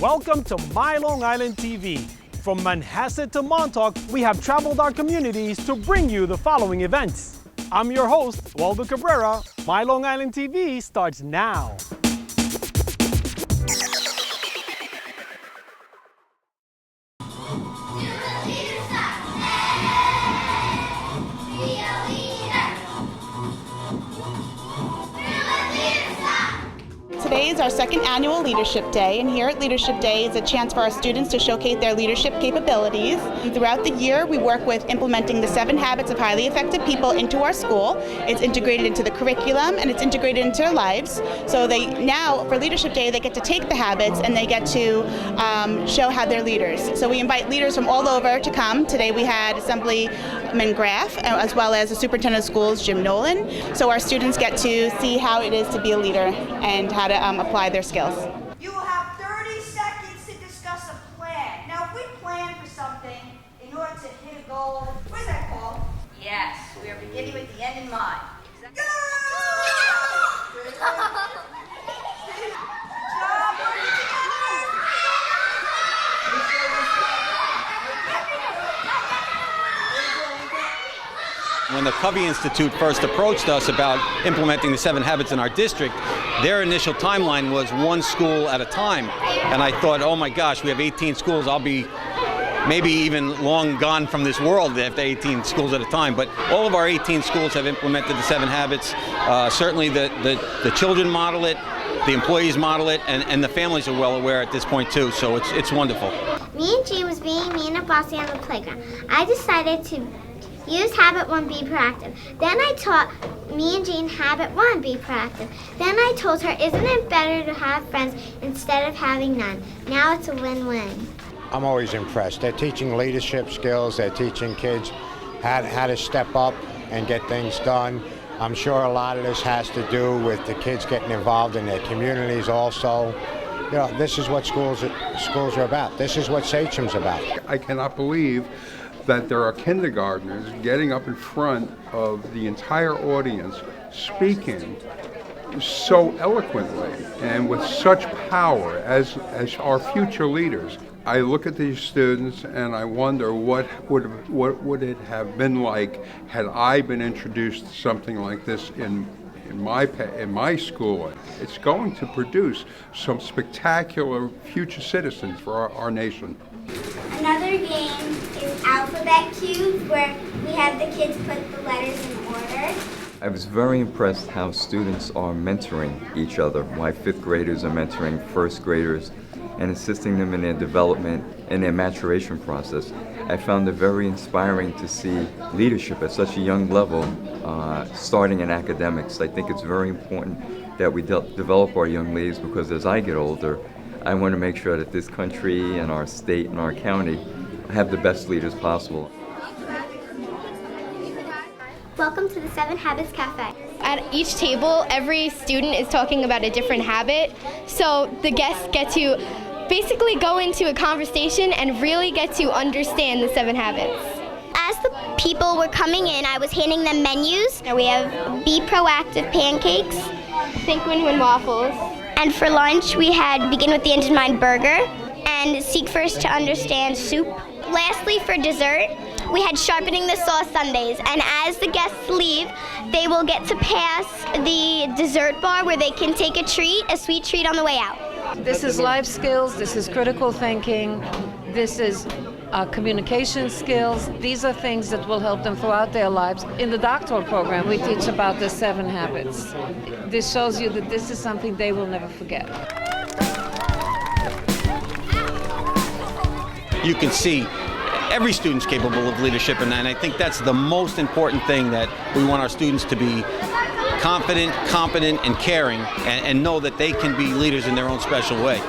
Welcome to MyLITV. From Manhasset to Montauk, we have traveled our communities to bring you the following events. I'm your host, Waldo Cabrera. MyLITV starts now. Today is our second annual Leadership Day, and here at Leadership Day is a chance for our students to showcase their leadership capabilities. And throughout the year, we work with implementing the 7 habits of highly effective people into our school. It's integrated into the curriculum and it's integrated into their lives. So now, for Leadership Day, they get to take the habits and they get to show how they're leaders. So we invite leaders from all over to come. Today we had Assemblyman Graf, as well as the Superintendent of Schools, Jim Nolan. So our students get to see how it is to be a leader and how to apply their skills. You will have 30 seconds to discuss a plan. Now, if we plan for something in order to hit a goal, what is that called? Yes, we are beginning with the end in mind. When the Covey Institute first approached us about implementing the 7 habits in our district, their initial timeline was 1 school at a time. And I thought, oh my gosh, we have 18 schools. I'll be maybe even long gone from this world after 18 schools at a time. But all of our 18 schools have implemented the 7 habits. Certainly the children model it, the employees model it, and the families are well aware at this point too. So it's wonderful. Me and Jean was being mean and bossy on the playground. I decided to use habit 1, be proactive. Then I taught me and Jean habit 1, be proactive. Then I told her, isn't it better to have friends instead of having none? Now it's a win-win. I'm always impressed. They're teaching leadership skills. They're teaching kids how to step up and get things done. I'm sure a lot of this has to do with the kids getting involved in their communities also. You know, this is what schools are about. This is what Sachem's about. I cannot believe that there are kindergartners getting up in front of the entire audience speaking so eloquently and with such power as our future leaders. I look at these students and I wonder what would it have been like had I been introduced to something like this in my school. It's going to produce some spectacular future citizens for our nation. Another game is Alphabet Cube, where we have the kids put the letters in order. I was very impressed how students are mentoring each other. My 5th graders are mentoring 1st graders and assisting them in their development and their maturation process. I found it very inspiring to see leadership at such a young level, starting in academics. I think it's very important that we develop our young leaders, because as I get older, I want to make sure that this country and our state and our county have the best leaders possible. Welcome to the 7 Habits Cafe. At each table, every student is talking about a different habit, so the guests get to basically go into a conversation and really get to understand the 7 habits. As the people were coming in, I was handing them menus. We have Be Proactive pancakes. Think Win-Win waffles. And for lunch, we had Begin with the End in Mind burger and Seek First to Understand soup. Lastly, for dessert, we had Sharpening the Sauce sundaes. And as the guests leave, they will get to pass the dessert bar where they can take a sweet treat on the way out. This is life skills, this is critical thinking, this is communication skills. These are things that will help them throughout their lives. In the doctoral program, we teach about the 7 habits. This shows you that this is something they will never forget. You can see every student's capable of leadership, and I think that's the most important thing, that we want our students to be confident, competent, and caring, and know that they can be leaders in their own special way.